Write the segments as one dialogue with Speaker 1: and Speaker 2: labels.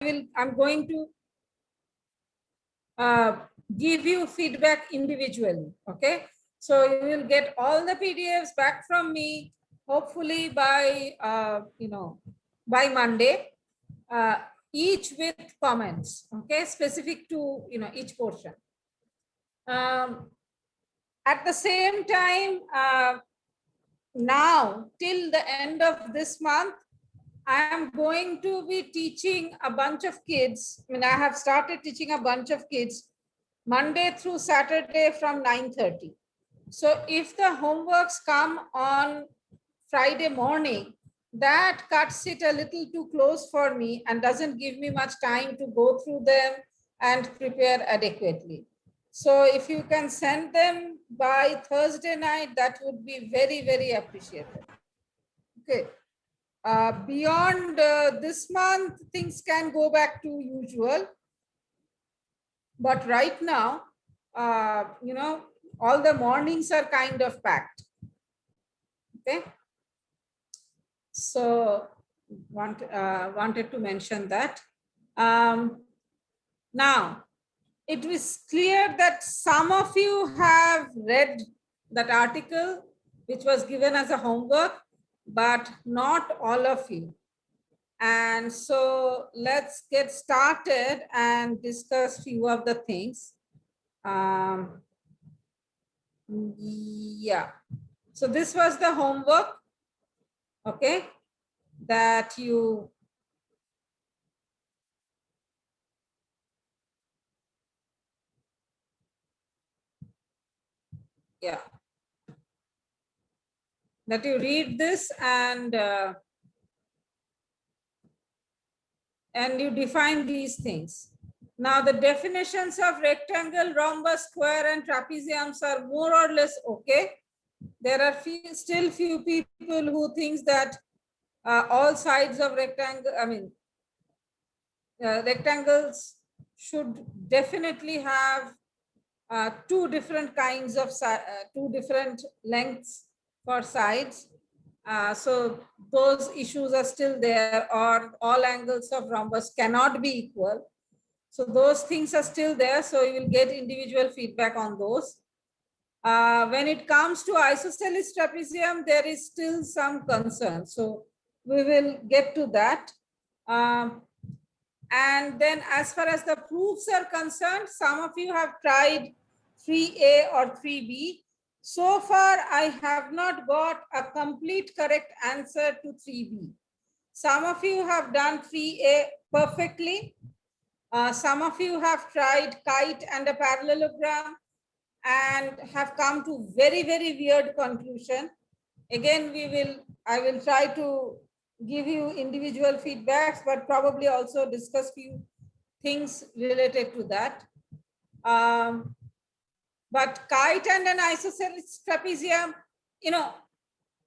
Speaker 1: I'm going to give you feedback individually. Okay, so you will get all the PDFs back from me hopefully by by Monday, each with comments. Okay, specific to each portion. At the same time, now till the end of this month, I am going to be teaching a bunch of kids. I mean, I have started teaching a bunch of kids Monday through Saturday from 9:30. So if the homeworks come on Friday morning, that cuts it a little too close for me and doesn't give me much time to go through them and prepare adequately. So if you can send them by Thursday night, that would be very, very appreciated. Okay. Beyond this month, things can go back to usual. But right now, all the mornings are kind of packed. Okay. So wanted to mention that. Now, it was clear that some of you have read that article which was given as a homework, but not all of you. And so let's get started and discuss few of the things. Yeah, so this was the homework, okay, that you that you read this and you define these things. Now the definitions of rectangle, rhombus, square and trapeziums are more or less okay. There are still few people who think that all sides of rectangle, rectangles should definitely have two different kinds of two different lengths for sides. So those issues are still there, or all angles of rhombus cannot be equal. So those things are still there. So you will get individual feedback on those. When it comes to isosceles trapezium, there is still some concern. So we will get to that. And then as far as the proofs are concerned, some of you have tried 3A or 3B. So far, I have not got a complete correct answer to 3B. Some of you have done 3A perfectly. Some of you have tried kite and a parallelogram and have come to very, very weird conclusion. Again, I will try to give you individual feedbacks, but probably also discuss few things related to that. But kite and an isosceles trapezium,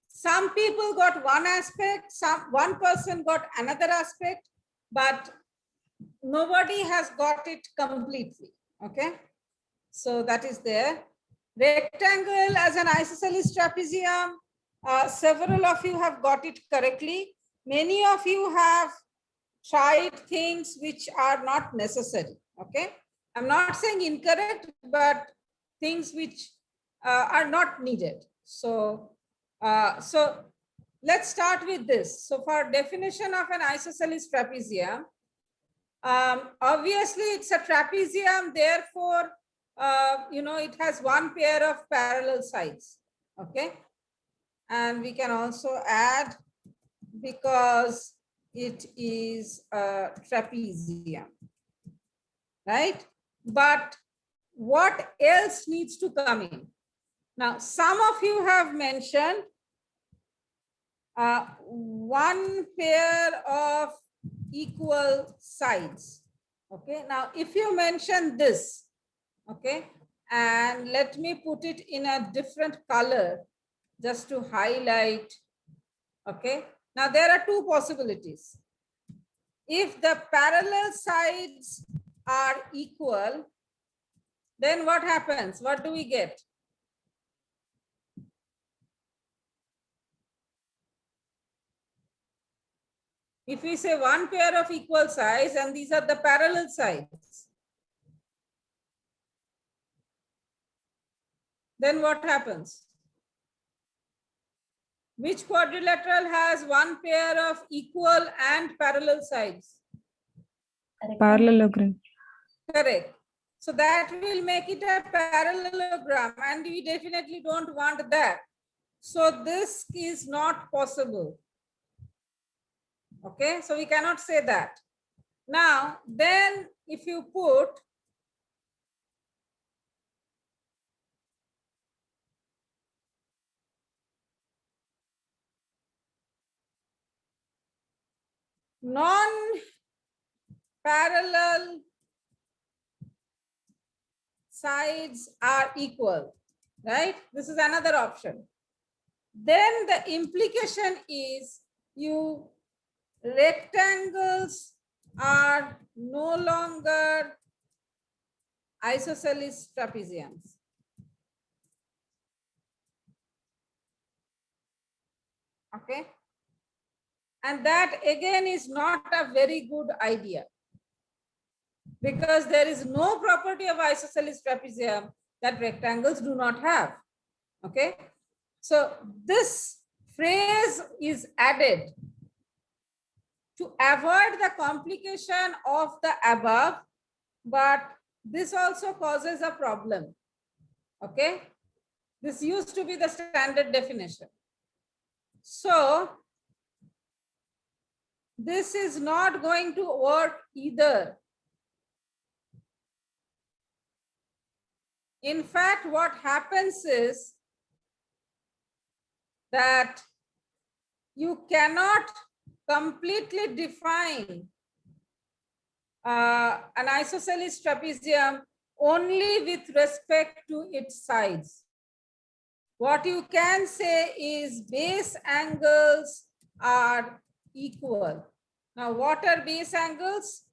Speaker 1: some people got one aspect, one person got another aspect, but nobody has got it completely. Okay, so that is there. Rectangle as an isosceles trapezium, several of you have got it correctly. Many of you have tried things which are not necessary. Okay, I'm not saying incorrect, but things which are not needed. So let's start with this. So for definition of an isosceles trapezium, obviously it's a trapezium, therefore it has one pair of parallel sides. Okay, and we can also add because it is a trapezium, right? But what else needs to come in? Now, some of you have mentioned one pair of equal sides. Okay, now if you mention this, okay, and let me put it in a different color just to highlight. Okay, now there are two possibilities. If the parallel sides are equal, then what happens? What do we get? If we say one pair of equal sides and these are the parallel sides, then what happens? Which quadrilateral has one pair of equal and parallel sides?
Speaker 2: Parallelogram.
Speaker 1: Correct. So that will make it a parallelogram, and we definitely don't want that. So this is not possible. Okay, so we cannot say that. Now, then if you put non-parallel sides are equal, right? This is another option. Then the implication is rectangles are no longer isosceles trapeziums. Okay. And that again is not a very good idea, because there is no property of isosceles trapezium that rectangles do not have. Okay. So this phrase is added to avoid the complication of the above, but this also causes a problem. Okay. This used to be the standard definition. So this is not going to work either. In fact, what happens is that you cannot completely define an isosceles trapezium only with respect to its sides. What you can say is base angles are equal. Now, what are base angles?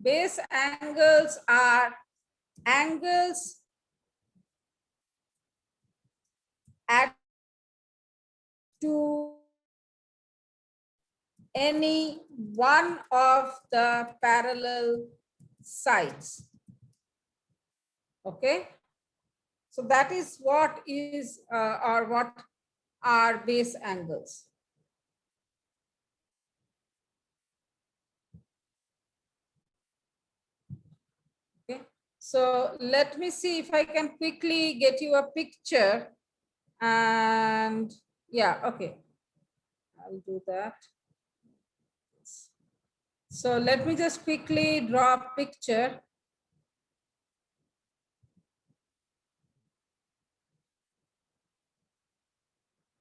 Speaker 1: Base angles are angles add to any one of the parallel sides. Okay, so that is what is or what are base angles. Okay, so let me see if I can quickly get you a picture. And yeah, okay, I'll do that. So let me just quickly draw a picture.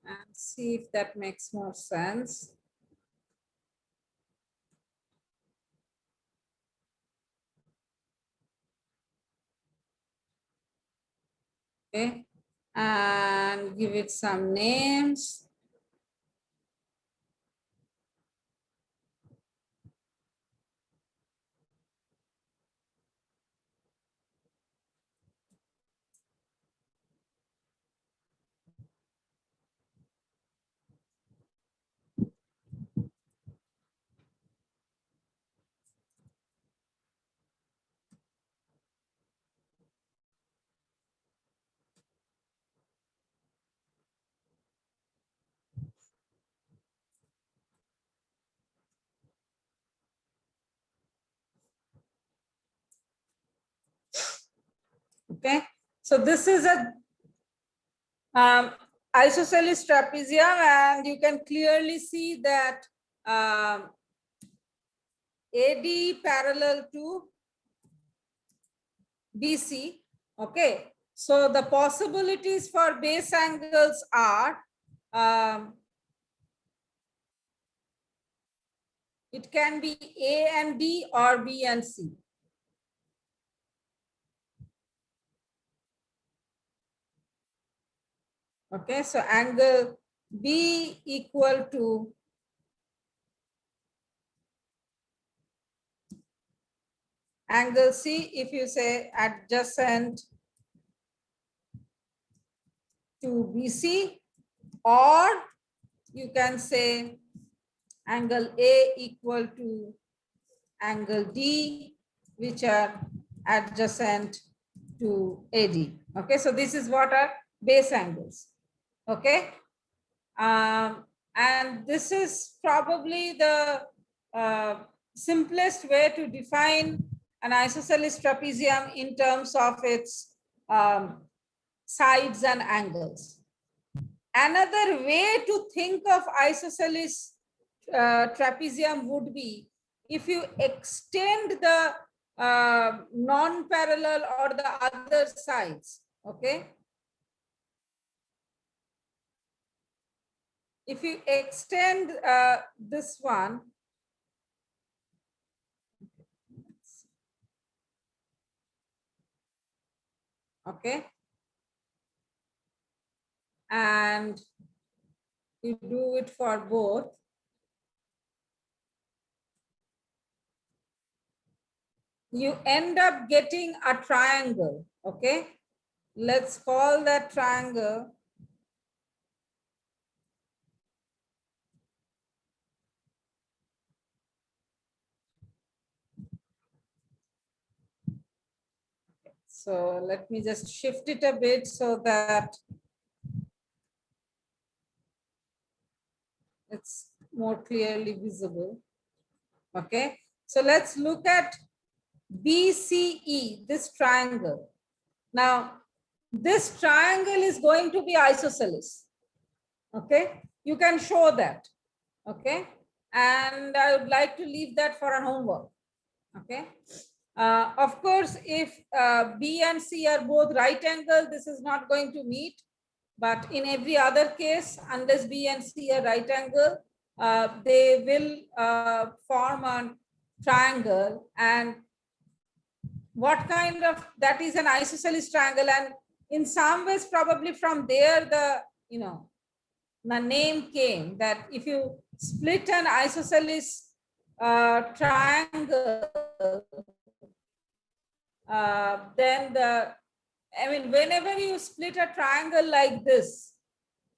Speaker 1: And see if that makes more sense. Okay, and give it some names. Okay, so this is a isosceles trapezium, and you can clearly see that AD parallel to BC. Okay, so the possibilities for base angles are it can be A and B or B and C. Okay, so angle B equal to angle C if you say adjacent to BC, or you can say angle A equal to angle D, which are adjacent to AD. Okay, so this is what are base angles. Okay, and this is probably the simplest way to define an isosceles trapezium in terms of its sides and angles. Another way to think of isosceles trapezium would be if you extend the non-parallel or the other sides, okay? If you extend this one, okay, and you do it for both, you end up getting a triangle, okay? Let's call that triangle so let me just shift it a bit so that it's more clearly visible. Okay, so let's look at BCE, this triangle. Now, this triangle is going to be isosceles. Okay, you can show that. Okay, and I would like to leave that for a homework. Okay, of course, if B and C are both right angle, this is not going to meet. But in every other case, unless B and C are right angle, they will form a triangle. And what kind of, that is an isosceles triangle. And in some ways, probably from there, the name came that if you split an isosceles triangle, then whenever you split a triangle like this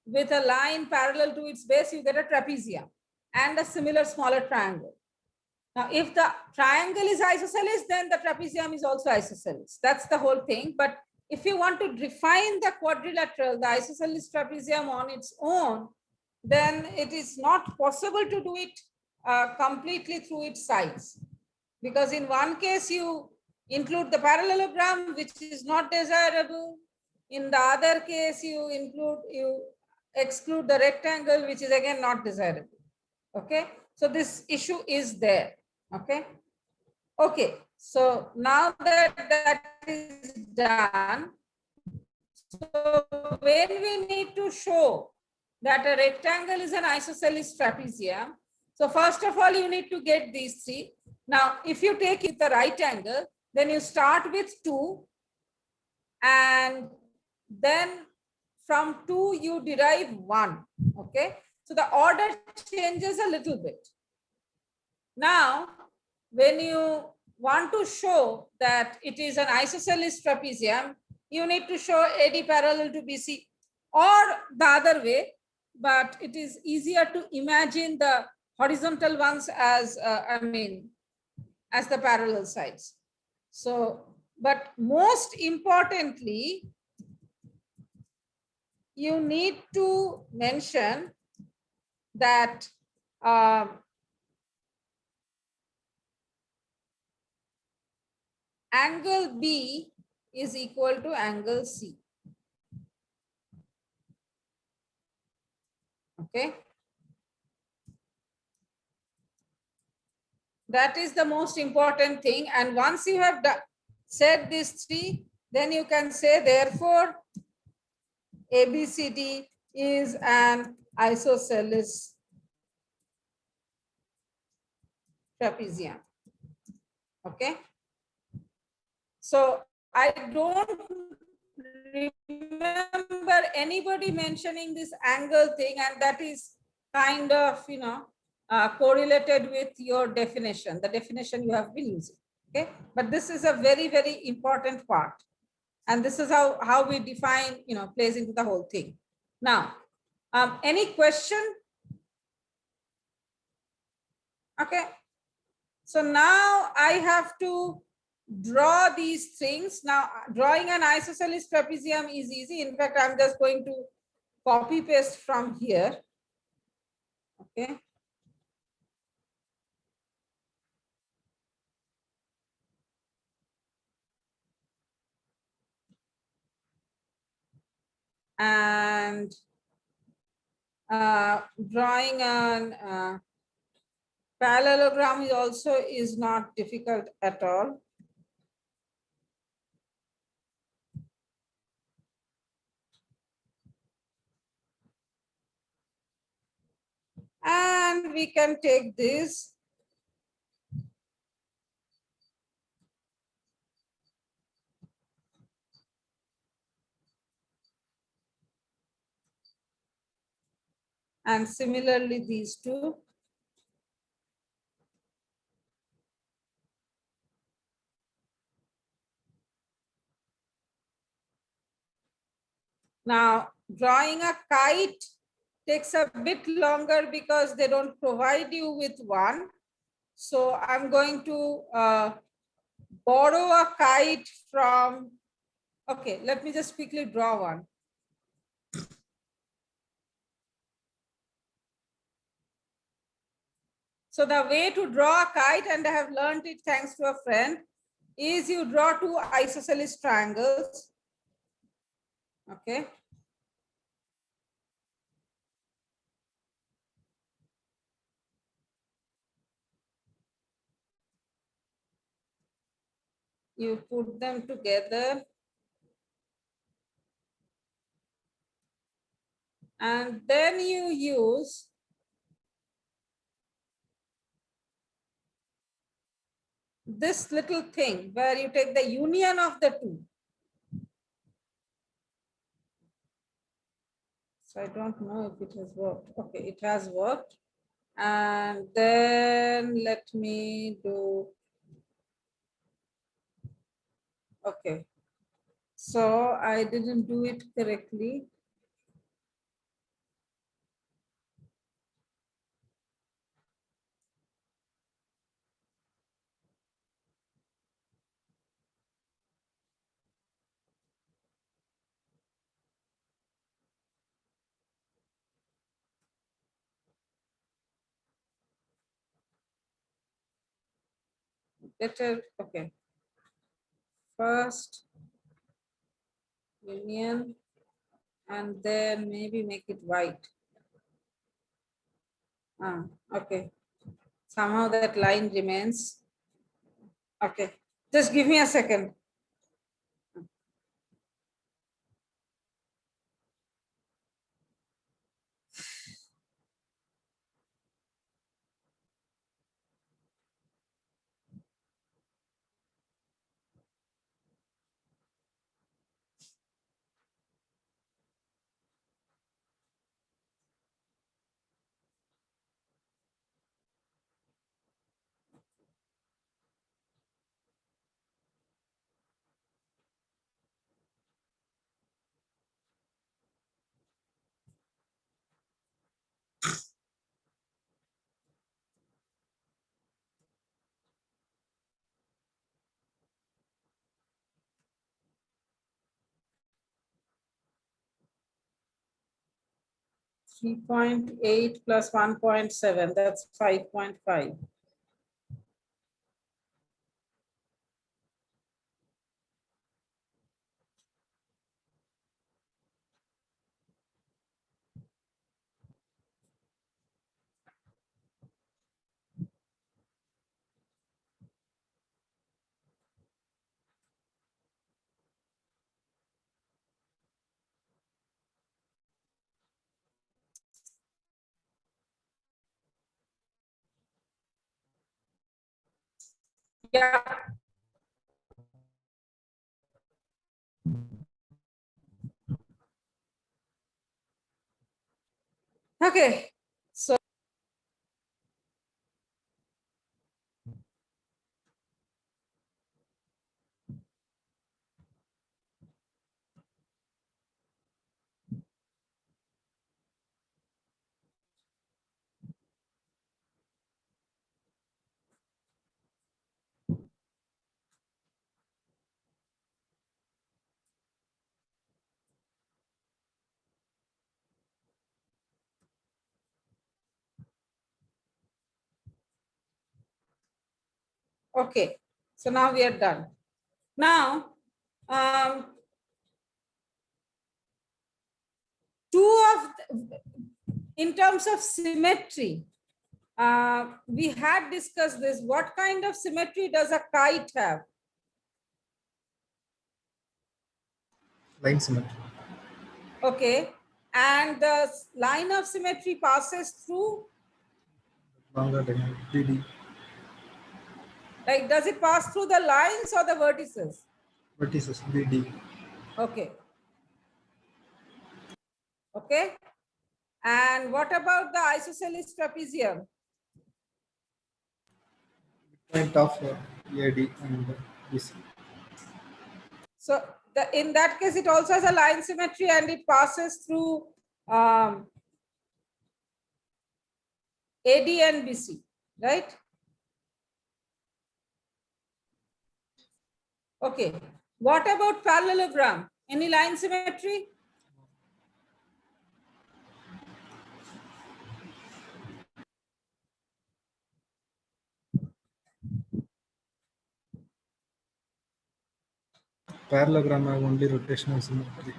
Speaker 1: with a line parallel to its base, you get a trapezium and a similar smaller triangle. Now, if the triangle is isosceles, then the trapezium is also isosceles. That's the whole thing. But if you want to define the quadrilateral, the isosceles trapezium on its own, then it is not possible to do it completely through its sides. Because in one case, you include the parallelogram, which is not desirable. In the other case, you exclude the rectangle, which is again not desirable. Okay, so this issue is there. Okay, okay, so now that that is done, so when we need to show that a rectangle is an isosceles trapezium, so first of all, you need to get these three. Now, if you take it the right angle, then you start with 2, and then from 2 you derive 1. Okay, so the order changes a little bit. Now, when you want to show that it is an isosceles trapezium, you need to show AD parallel to BC or the other way, but it is easier to imagine the horizontal ones as, as the parallel sides. So, but most importantly, you need to mention that angle B is equal to angle C. Okay. That is the most important thing. And once you have said these three, then you can say, therefore, ABCD is an isosceles trapezium. Okay. So I don't remember anybody mentioning this angle thing, and that is kind of, correlated with your definition, the definition you have been using. Okay, but this is a very, very important part. And this is how we define, plays into the whole thing. Now, Any question? Okay. So now I have to draw these things. Now, drawing an isosceles trapezium is easy. In fact, I'm just going to copy paste from here. Okay. And drawing an parallelogram is not difficult at all. And we can take this. And similarly, these two. Now, drawing a kite takes a bit longer because they don't provide you with one. So I'm going to borrow a kite from, okay, let me just quickly draw one. So the way to draw a kite, and I have learned it thanks to a friend, is you draw two isosceles triangles. Okay. You put them together. And then you use this little thing where you take the union of the two. So I don't know if it has worked. Okay, it has worked. And then let me do, okay. So I didn't do it correctly. Better, okay. First union, and then maybe make it white. Okay. Somehow that line remains. Okay. Just give me a second. .8 plus 1.7, that's 5.5. Yeah. Okay. So Okay, so now we are done. Now, in terms of symmetry, we had discussed this. What kind of symmetry does a kite have?
Speaker 2: Line symmetry.
Speaker 1: Okay, and the line of symmetry passes through,
Speaker 2: Longer diagonal. DD.
Speaker 1: like, does it pass through the lines or the vertices?
Speaker 2: Vertices. DD.
Speaker 1: Okay. Okay. And what about the isosceles trapezium?
Speaker 2: Point of AD and BC.
Speaker 1: So in that case, it also has a line symmetry and it passes through AD and BC, right? Okay. What about parallelogram? Any line symmetry?
Speaker 2: Parallelogram have only rotational symmetry.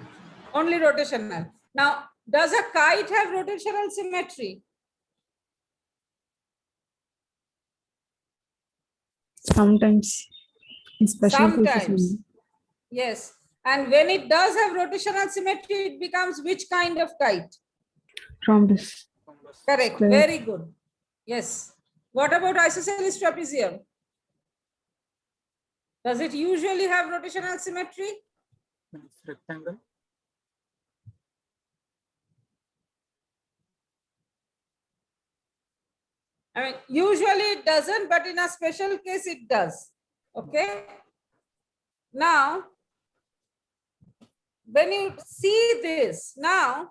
Speaker 1: Only rotational. Now, does a kite have rotational symmetry?
Speaker 3: Sometimes, in special cases.
Speaker 1: Sometimes. Yes. And when it does have rotational symmetry, it becomes which kind of kite?
Speaker 3: Rhombus.
Speaker 1: Correct.
Speaker 3: Square.
Speaker 1: Very good. Yes. What about isosceles trapezium? Does it usually have rotational symmetry?
Speaker 2: Rectangle.
Speaker 1: I mean, usually it doesn't, but in a special case, it does. Okay. Now, when you see this, now,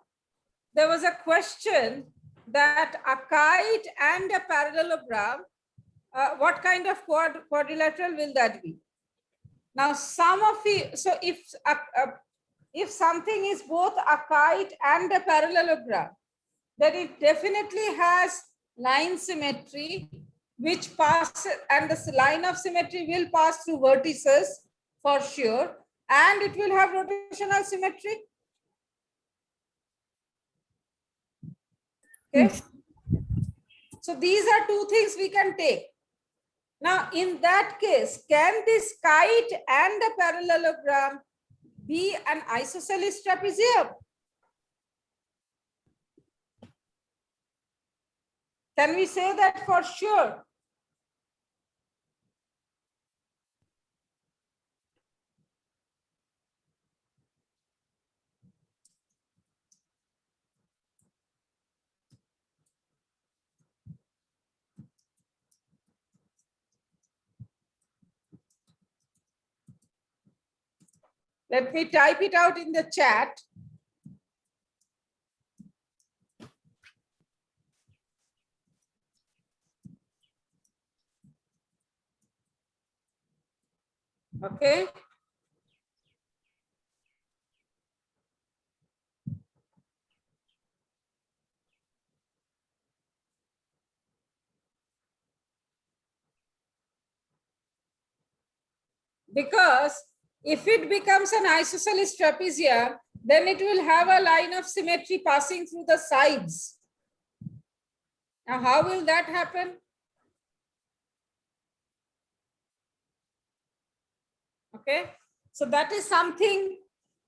Speaker 1: there was a question that a kite and a parallelogram, what kind of quadrilateral will that be? Now, some of the, so if something is both a kite and a parallelogram, then it definitely has line symmetry, which passes, and this line of symmetry will pass through vertices for sure, and it will have rotational symmetry. Okay.
Speaker 3: Yes.
Speaker 1: So these are two things we can take. Now, in that case, can this kite and a parallelogram be an isosceles trapezium? Can we say that for sure? Let me type it out in the chat. Okay. Because if it becomes an isosceles trapezium, then it will have a line of symmetry passing through the sides. Now, how will that happen? Okay, so that is something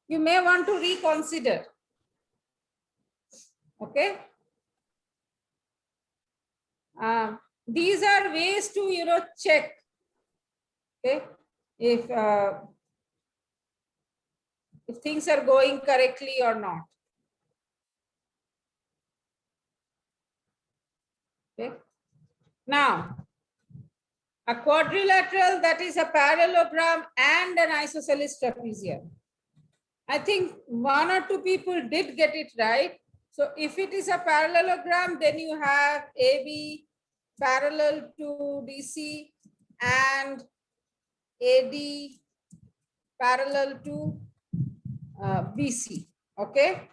Speaker 1: you may want to reconsider. Okay. These are ways to, check, okay, if things are going correctly or not. Okay. Now, a quadrilateral, that is a parallelogram and an isosceles trapezium. I think one or two people did get it right. So if it is a parallelogram, then you have AB parallel to DC and AD parallel to BC. Okay.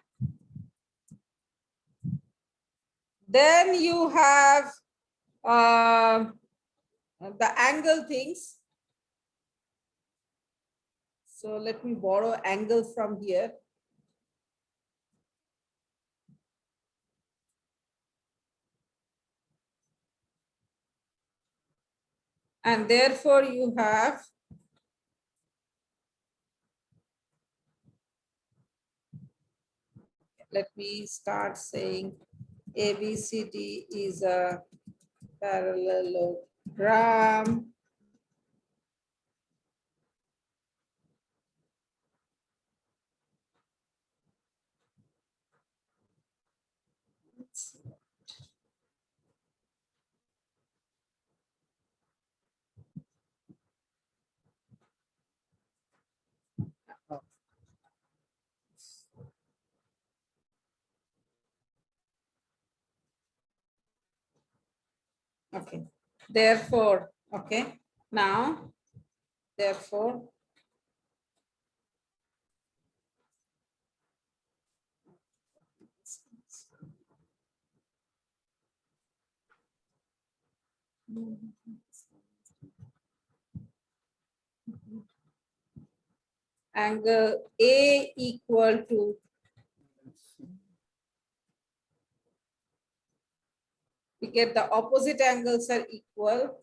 Speaker 1: Then you have the angle things. So let me borrow angle from here. And therefore you have let me start saying ABCD is a parallelogram. Okay. Therefore, okay. Now, therefore, angle A equal to we get the opposite angles are equal,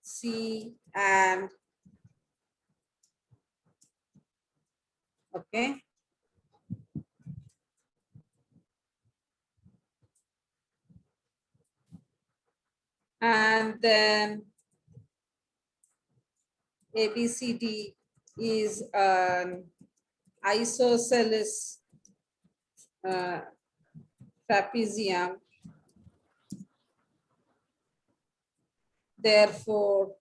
Speaker 1: C and okay. And then ABCD is an isosceles trapezium. Therefore,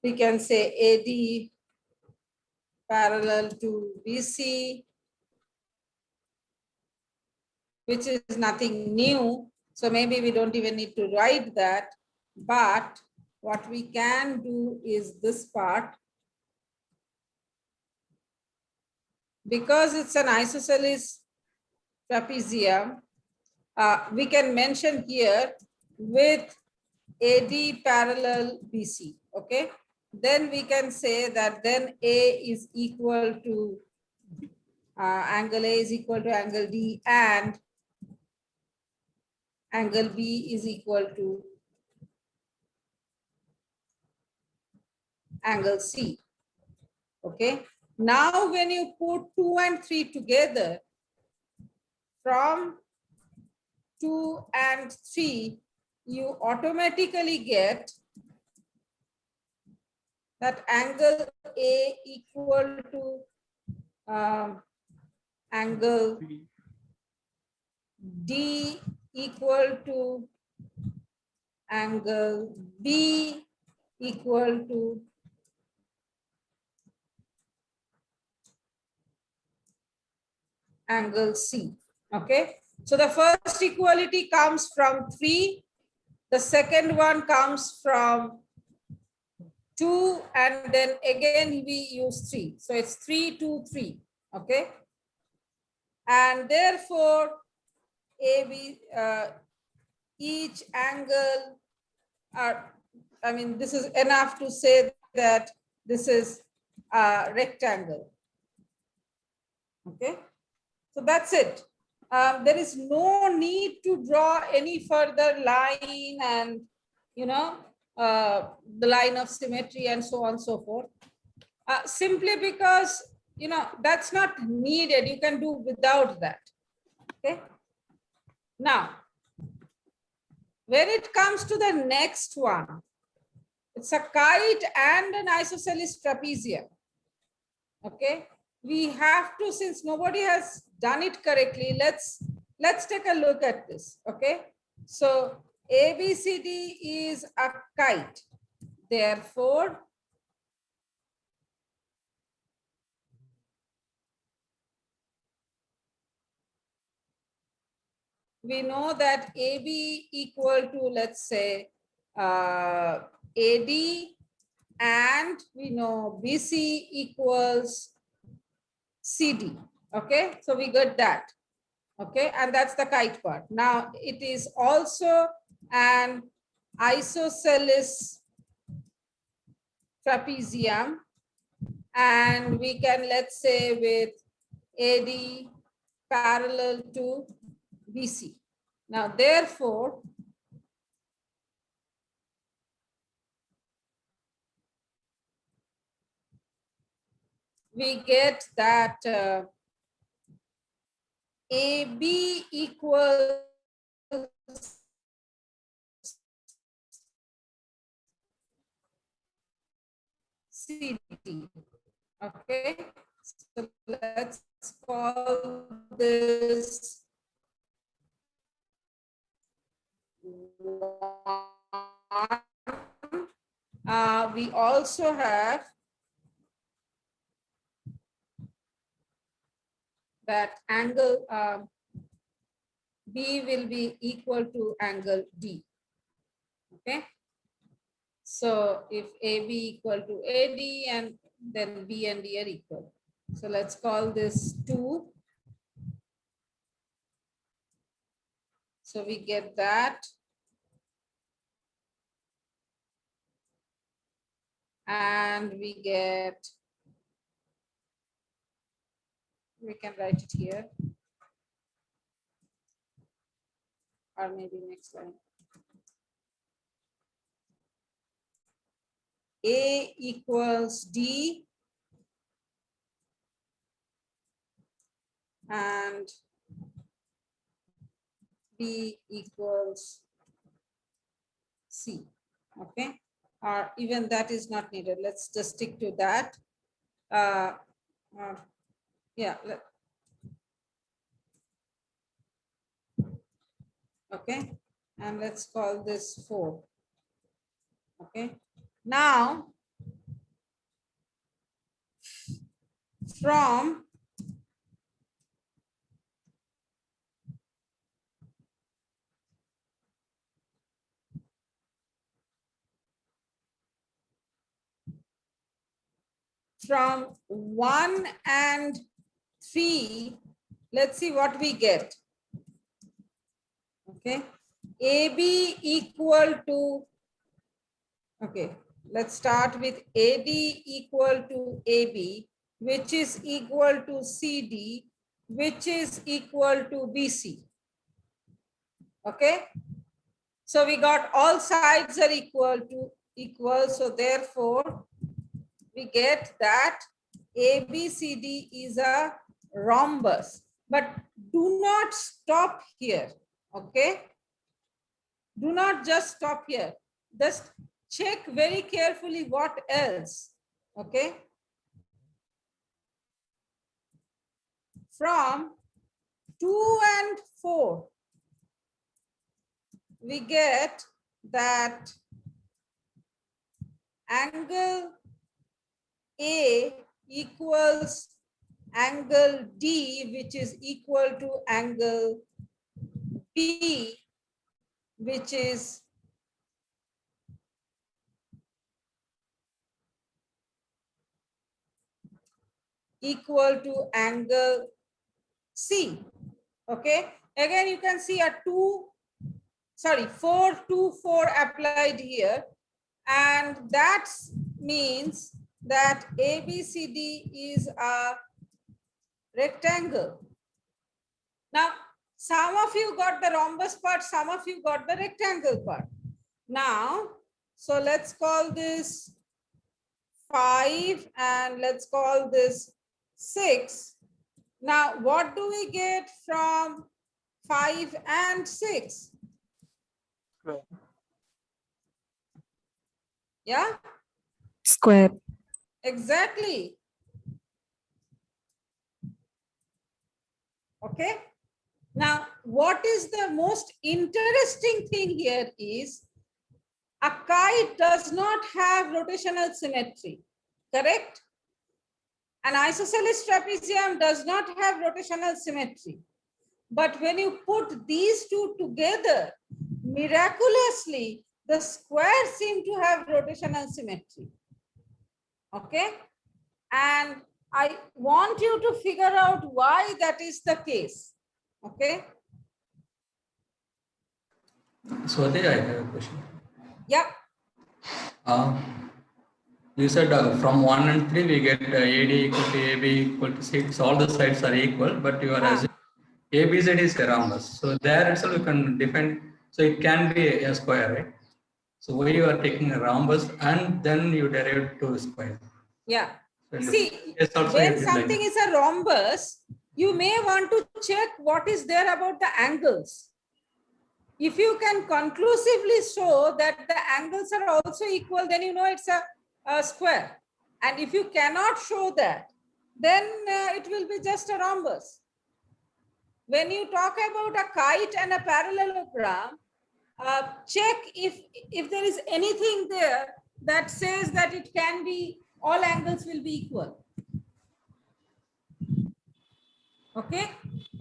Speaker 1: we can say AD parallel to BC, which is nothing new. So maybe we don't even need to write that. But what we can do is this part. Because it's an isosceles trapezium, we can mention here with AD parallel BC, okay? Then we can say that then A is equal to, angle A is equal to angle D and angle B is equal to angle C, okay? Now when you put 2 and 3 together, from 2 and 3, you automatically get that angle A equal to angle D equal to angle B equal to angle C. Okay. So the first equality comes from 3. The second one comes from 2, and then again we use 3. So it's 3, 2, 3. Okay. And therefore, each angle are, I mean, this is enough to say that this is a rectangle. Okay. So that's it. There is no need to draw any further line and, you know, the line of symmetry and so on and so forth. Simply because, you know, that's not needed. You can do without that. Okay. Now, when it comes to the next one, it's a kite and an isosceles trapezium. Okay. We have to, since nobody has done it correctly, let's take a look at this. Okay. So ABCD is a kite. Therefore, we know that AB equal to, let's say, AD and we know BC equals CD. Okay, so we got that. Okay, and that's the kite part. Now it is also an isosceles trapezium, and we can, let's say, with AD parallel to BC. Now, therefore, we get that AB equals CD. Okay, so let's call this one. We also have that angle B will be equal to angle D. Okay, so if AB equal to AD and then B and D are equal. So let's call this 2. So we get that. And we get, we can write it here. Or maybe next line. A equals D and B equals C. Okay, or even that is not needed. Let's just stick to that. Yeah. Okay, and let's call this 4. Okay, now from from 1 and 3, let's see what we get. Okay, AB equal to, okay, let's start with AD equal to AB, which is equal to CD, which is equal to BC. Okay, so we got all sides are equal, so therefore we get that ABCD is a rhombus. But do not stop here. Okay, do not just stop here. Just check very carefully what else. Okay, from 2 and 4 we get that angle A equals angle D, which is equal to angle B, which is equal to angle C. Okay, again you can see a 4 2 4 applied here, and that means that ABCD is a rectangle. Now some of you got the rhombus part, some of you got the rectangle part. Now so let's call this 5 and let's call this 6. Now what do we get from 5 and 6? Yeah,
Speaker 3: Square.
Speaker 1: exactly. Okay, now what is the most interesting thing here is a kite does not have rotational symmetry, correct? An isosceles trapezium does not have rotational symmetry. But when you put these two together, miraculously, the squares seem to have rotational symmetry. Okay, and I want you to figure out why that is the case. Okay.
Speaker 4: So I have a question.
Speaker 1: Yep.
Speaker 4: Uh, you said from 1 and 3 we get AD equal to AB equal to 6. All the sides are equal, but you are assuming ABZ is a rhombus. So there itself you can define. So it can be a square, right? So why you are taking a rhombus and then you derive to a square.
Speaker 1: Yeah.
Speaker 4: So
Speaker 1: See,
Speaker 4: it's also
Speaker 1: when
Speaker 4: it is
Speaker 1: something
Speaker 4: like,
Speaker 1: is a rhombus, you may want to check what is there about the angles. If you can conclusively show that the angles are also equal, then you know it's a square. And if you cannot show that, then it will be just a rhombus. When you talk about a kite and a parallelogram, check if there is anything there that says that it can be, all angles will be equal. Okay.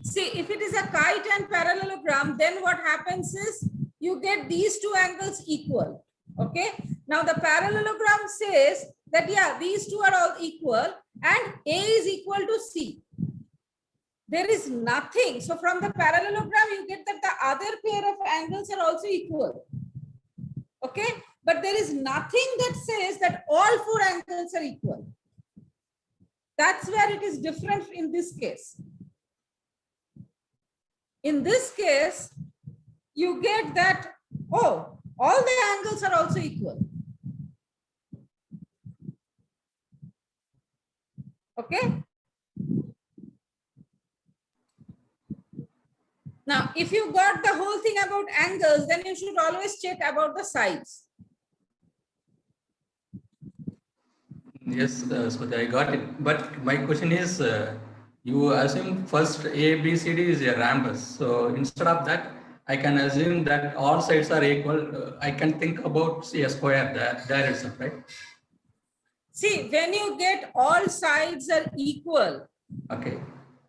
Speaker 1: See, if it is a kite and parallelogram, then what happens is you get these two angles equal. Okay. Now the parallelogram says that, yeah, these two are all equal and A is equal to C. There is nothing. So from the parallelogram, you get that the other pair of angles are also equal. Okay. But there is nothing that says that all four angles are equal. That's where it is different in this case. In this case, you get that, oh, all the angles are also equal. Okay. Now, if you got the whole thing about angles, then you should always check about the sides.
Speaker 4: yes, so I got it. But my question is, you assume first A, B, C, D is a rhombus. So instead of that, I can assume that all sides are equal. I can think about a square there itself, right?
Speaker 1: See, when you get all sides are equal,
Speaker 4: Okay.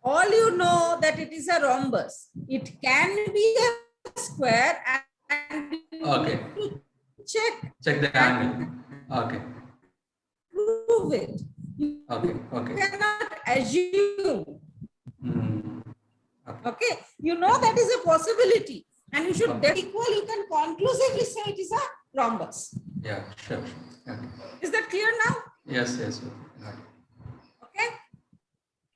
Speaker 1: all you know that it is a rhombus. It can be a square and you
Speaker 4: Okay.
Speaker 1: need to check
Speaker 4: the angle. Okay.
Speaker 1: prove it. You
Speaker 4: Okay. Okay.
Speaker 1: cannot assume.
Speaker 4: Hmm.
Speaker 1: Okay, you know that is a possibility, and you should
Speaker 4: Okay.
Speaker 1: equal. You can conclusively say it is a rhombus.
Speaker 4: Yeah, sure. Okay.
Speaker 1: Is that clear now?
Speaker 4: Yes, yes. Got it.
Speaker 1: Okay.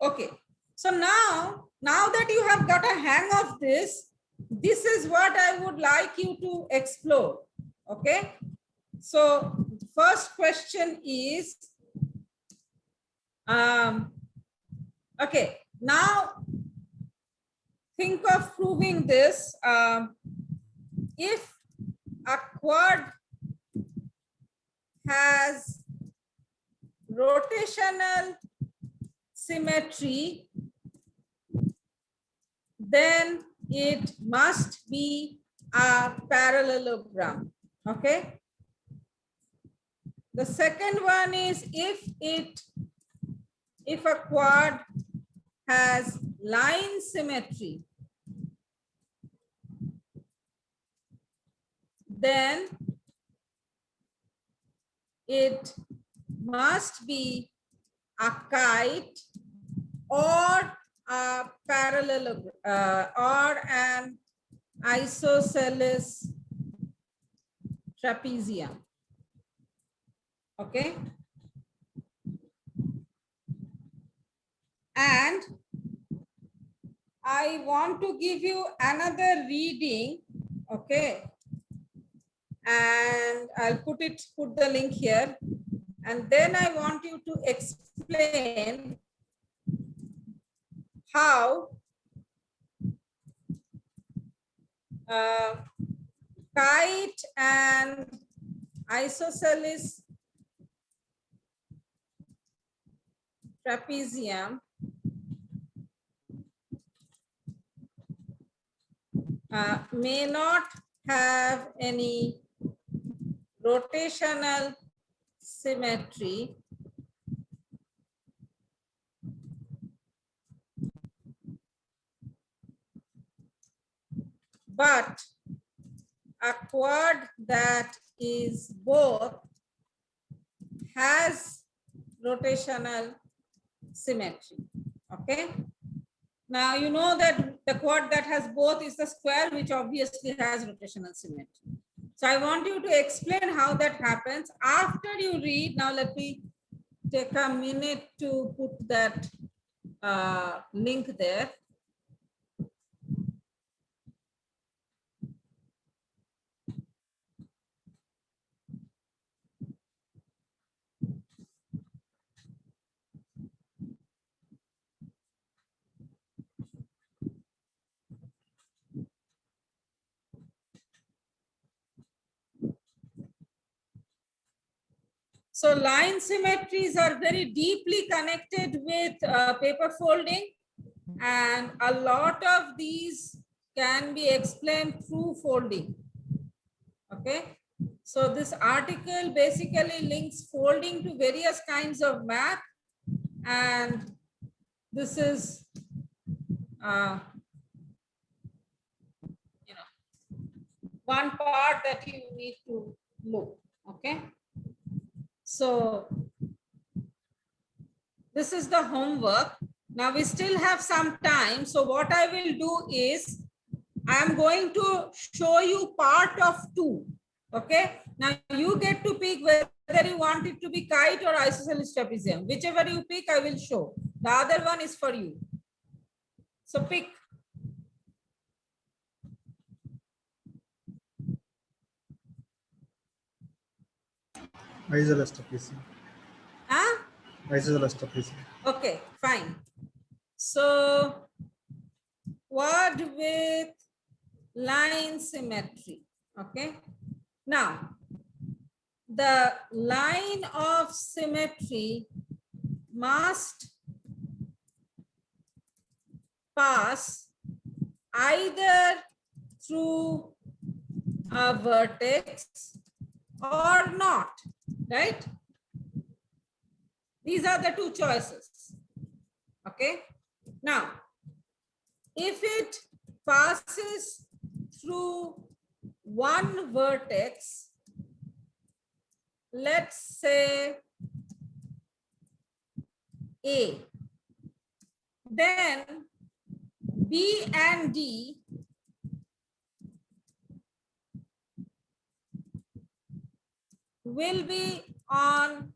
Speaker 1: Okay. So now that you have got a hang of this, this is what I would like you to explore. Okay. So first question is, okay, now think of proving this. If a quad has rotational symmetry, then it must be a parallelogram. Okay. The second one is if a quad has line symmetry, then it must be a kite or a parallelogram or an isosceles trapezium. Okay. And I want to give you another reading. Okay. And I'll put the link here. And then I want you to explain how kite and isosceles trapezium may not have any rotational symmetry, but a quad that is both has rotational symmetry. Okay. Now you know that the quad that has both is the square, which obviously has rotational symmetry. So I want you to explain how that happens. After you read, now let me take a minute to put that link there. So line symmetries are very deeply connected with paper folding, and a lot of these can be explained through folding. Okay, so this article basically links folding to various kinds of math, and this is one part that you need to look. Okay, so this is the homework. Now we still have some time. So what I will do is I am going to show you part of 2. Okay. Now you get to pick whether you want it to be kite or isosceles trapezium. Whichever you pick, I will show. The other one is for you. So pick.
Speaker 2: Isoscelestrapezium.
Speaker 1: Huh?
Speaker 2: Isoscelestrapezium.
Speaker 1: Okay, fine. So quad with line symmetry. Okay. Now, the line of symmetry must pass either through a vertex or not, right? These are the two choices. Okay. Now, if it passes through one vertex, let's say A, then B and D will be on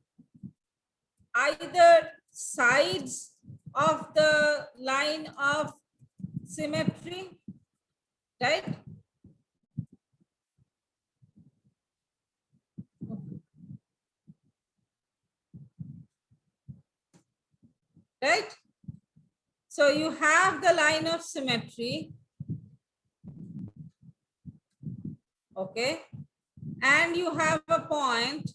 Speaker 1: either sides of the line of symmetry, right? Right? So you have the line of symmetry, okay, and you have a point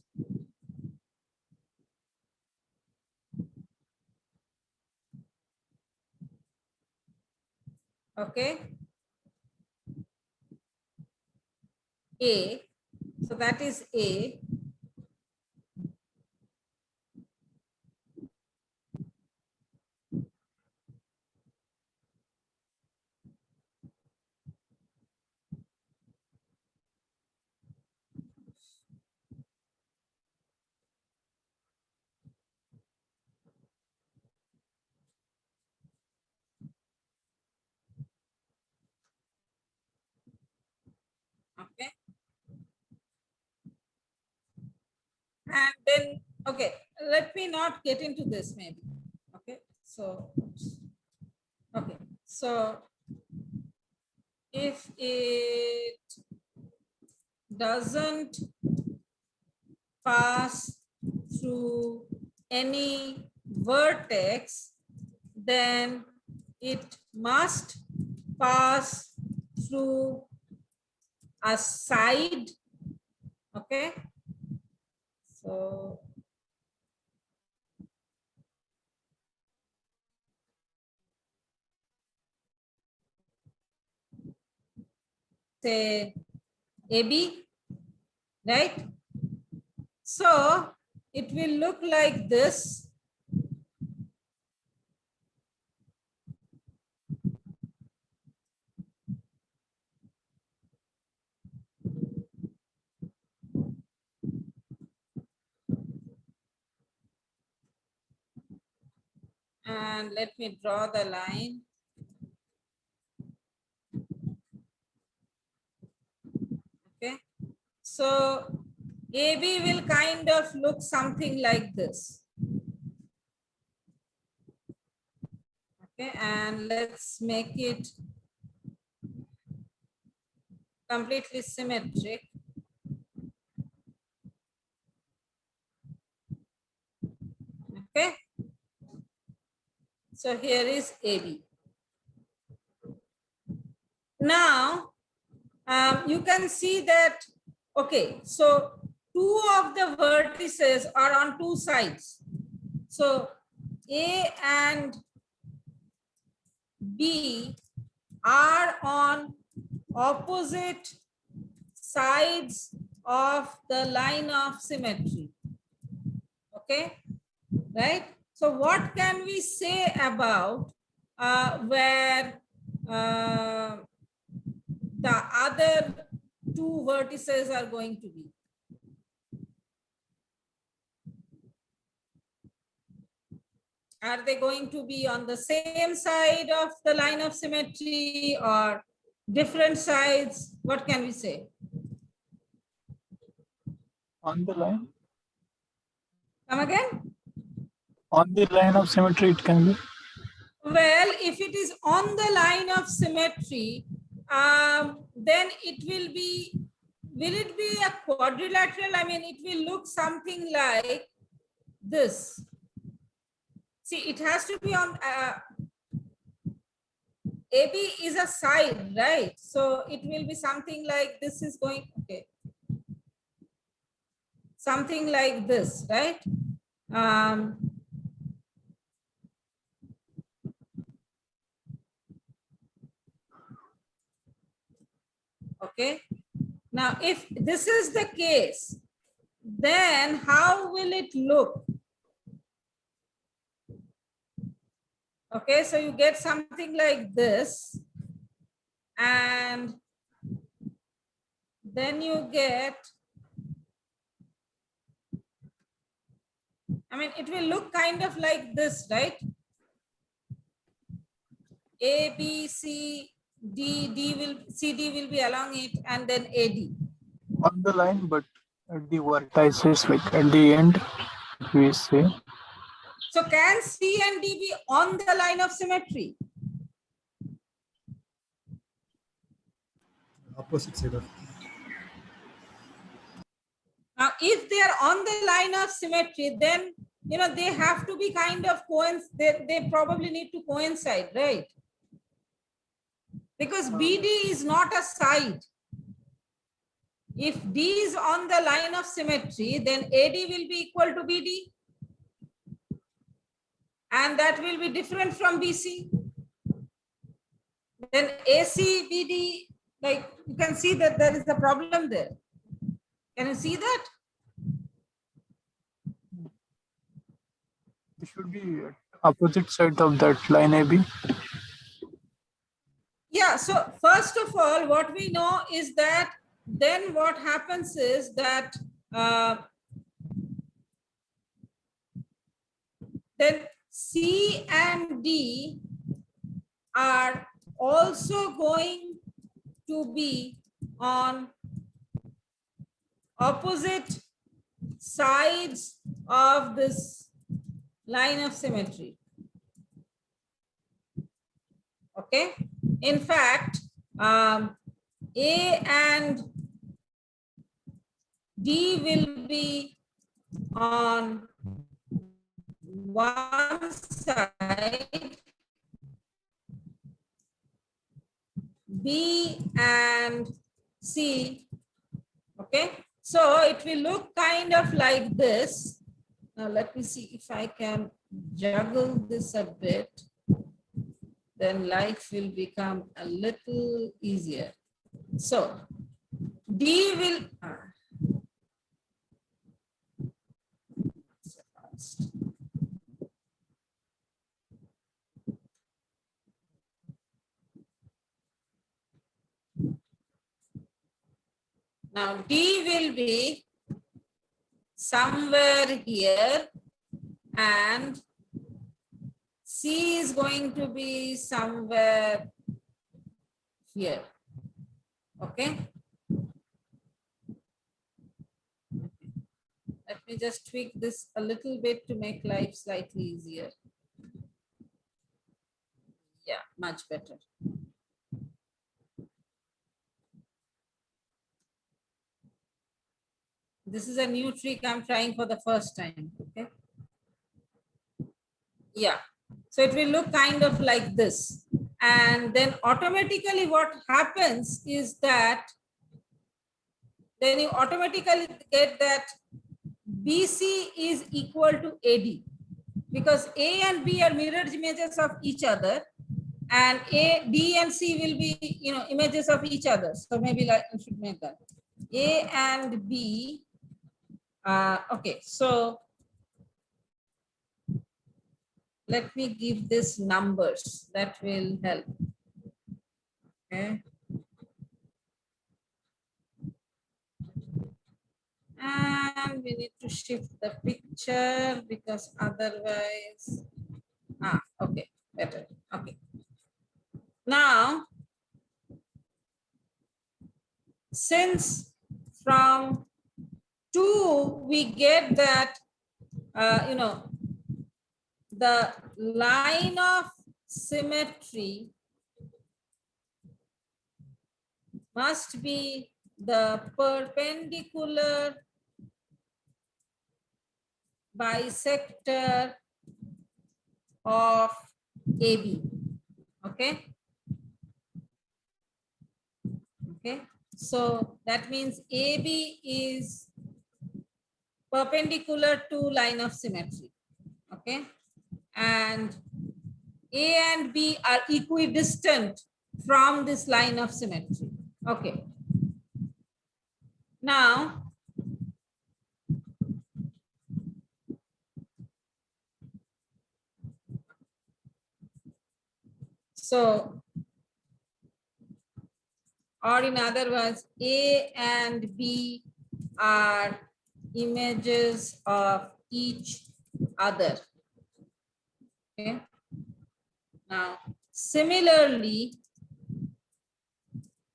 Speaker 1: okay, A, so that is A. Okay, and then okay, let me not get into this maybe. Okay, so okay, so if it doesn't pass through any vertex, then it must pass through a side. Okay, so say AB, right? So it will look like this. And let me draw the line. Okay. So AB will kind of look something like this. Okay, and let's make it completely symmetric. Okay. So here is AB. Now, you can see that, okay, so two of the vertices are on two sides. So A and B are on opposite sides of the line of symmetry. Okay, right? So what can we say about where the other two vertices are going to be? Are they going to be on the same side of the line of symmetry or different sides? What can we say?
Speaker 5: On the line?
Speaker 1: Come again?
Speaker 5: On the line of symmetry, it can be.
Speaker 1: Well, if it is on the line of symmetry, then it will it be a quadrilateral? I mean, it will look something like this. See, it has to be on, AB is a side, right? So it will be something like this is going, okay. Something like this, right? Okay. Now, if this is the case, then how will it look? Okay, so you get something like this, and then you get, I mean, it will look kind of like this, right? A, B, C, D will be along it, and then AD.
Speaker 5: On the line, but at the vertices, like at the end, we say.
Speaker 1: So can C and D be on the line of symmetry?
Speaker 2: Opposite side of.
Speaker 1: Now, if they are on the line of symmetry, then they have to be kind of they probably need to coincide, right? Because BD is not a side. If D is on the line of symmetry, then AD will be equal to BD. And that will be different from BC. Then AC, BD, like you can see that there is a problem there. Can you see that?
Speaker 5: It should be opposite side of that line AB.
Speaker 1: Yeah, so first of all, what we know is that then what happens is that then C and D are also going to be on opposite sides of this line of symmetry. Okay. In fact, A and D will be on one side, B and C. Okay, so it will look kind of like this. Now let me see if I can juggle this a bit. Then life will become a little easier. So D will now D will be somewhere here and C is going to be somewhere here. Okay. Let me just tweak this a little bit to make life slightly easier. Yeah, much better. This is a new trick I'm trying for the first time. Okay. Yeah. So it will look kind of like this. And then automatically what happens is that then you automatically get that BC is equal to AD, because A and B are mirror images of each other, and D and C will be, images of each other. So maybe like I should make that A and B. Okay, so let me give this numbers, that will help. Okay. And we need to shift the picture because otherwise, okay, better. Okay. Now, since from 2 we get that, the line of symmetry must be the perpendicular bisector of AB. Okay. Okay. So that means AB is perpendicular to line of symmetry. Okay. And A and B are equidistant from this line of symmetry. Okay. Now, so, or in other words, A and B are images of each other. Okay. Now, similarly,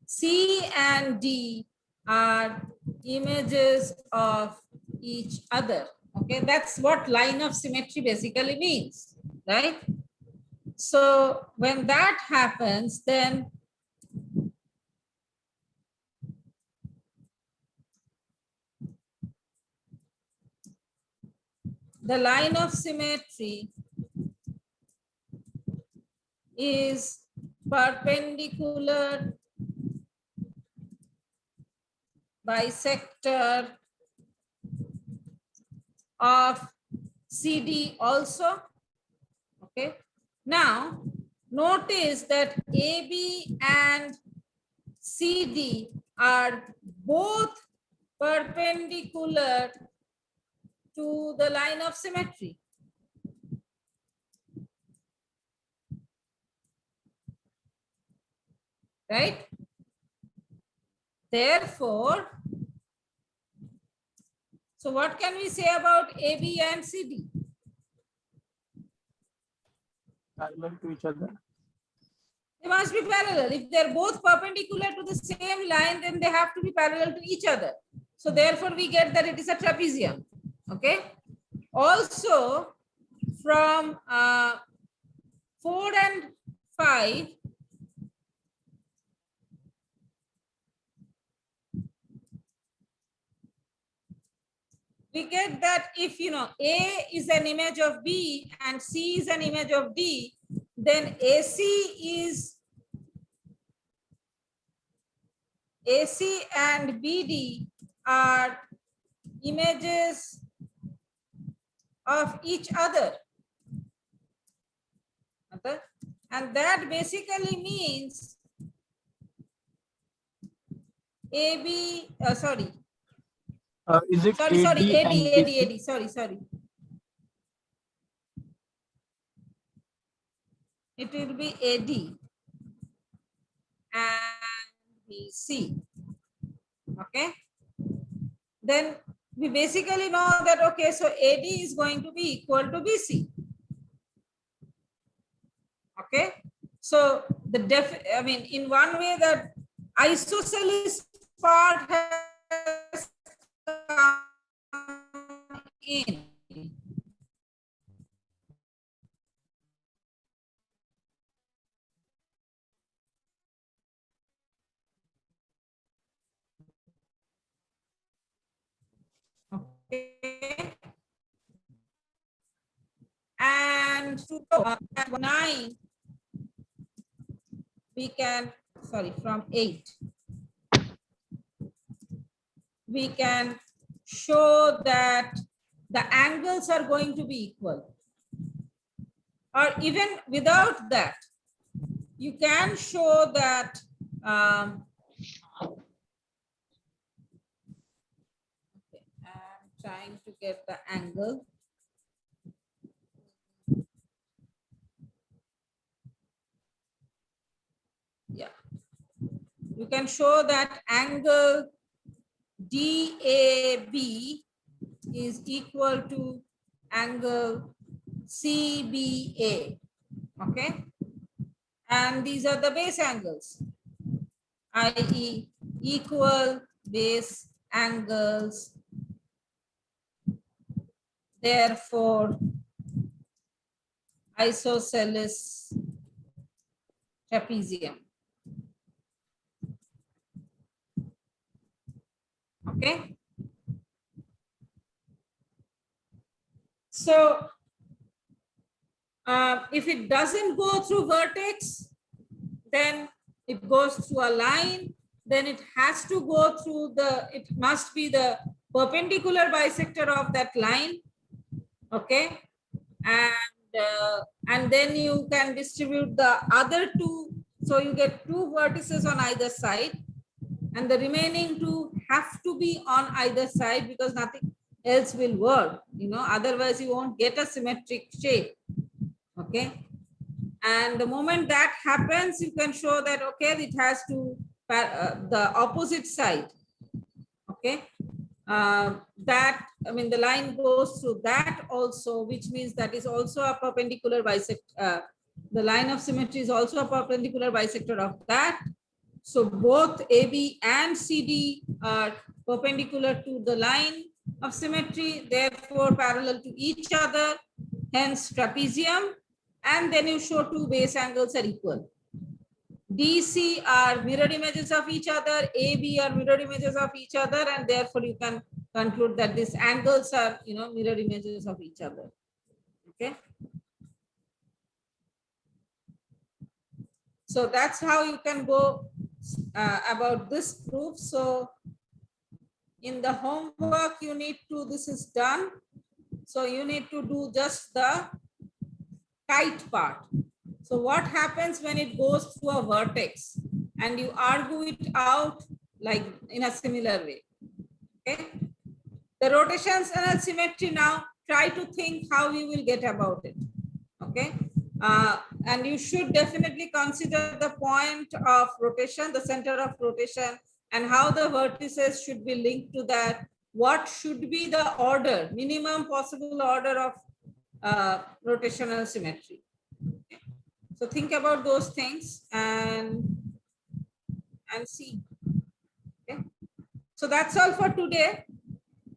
Speaker 1: C and D are images of each other. Okay, that's what line of symmetry basically means, right? So when that happens, then the line of symmetry is perpendicular bisector of CD also. Okay. Now, notice that AB and CD are both perpendicular to the line of symmetry. Right? Therefore, so what can we say about AB and CD?
Speaker 5: Parallel to each other.
Speaker 1: They must be parallel. If they're both perpendicular to the same line, then they have to be parallel to each other. So therefore, we get that it is a trapezium. Okay. Also, from 4 and 5, we get that if A is an image of B and C is an image of D, then AC and BD are images of each other. Okay? And that basically means AB, sorry.
Speaker 5: Is it
Speaker 1: Sorry,
Speaker 5: AD and BC?
Speaker 1: AD, sorry. It will be AD and BC. Okay. Then we basically know that, okay, so AD is going to be equal to BC. Okay, so in one way that isosceles part has come in. Okay. And to 9, we can, from 8, we can show that the angles are going to be equal. Or even without that, you can show that okay, I'm trying to get the angle. Yeah, you can show that angle DAB is equal to angle CBA. Okay, and these are the base angles, i.e. equal base angles. Therefore, isosceles trapezium. Okay. So if it doesn't go through vertex, then it goes through a line, then it has to go through it must be the perpendicular bisector of that line. Okay. And then you can distribute the other 2. So you get 2 vertices on either side, and the remaining 2 have to be on either side because nothing else will work, otherwise you won't get a symmetric shape. Okay. And the moment that happens, you can show that, okay, it has to the opposite side. Okay. The line goes through that also, which means that is also a perpendicular bisector. The line of symmetry is also a perpendicular bisector of that. So both AB and CD are perpendicular to the line of symmetry, therefore parallel to each other, hence trapezium. And then you show 2 base angles are equal. DC are mirror images of each other, AB are mirror images of each other, and therefore you can conclude that these angles are, mirror images of each other. Okay. So that's how you can go about this proof. So in the homework, you need to, this is done. So you need to do just the kite part. So what happens when it goes through a vertex and you argue it out like in a similar way? Okay. The rotational symmetry, now try to think how you will get about it. Okay. And you should definitely consider the point of rotation, the center of rotation, and how the vertices should be linked to that. What should be the order, minimum possible order of rotational symmetry. Okay. So think about those things and see. Okay. So that's all for today.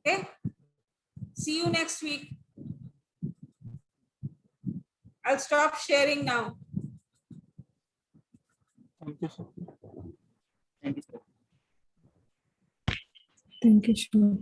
Speaker 1: Okay. See you next week. I'll stop sharing now.
Speaker 5: Thank you, sir.
Speaker 3: Thank you, sure.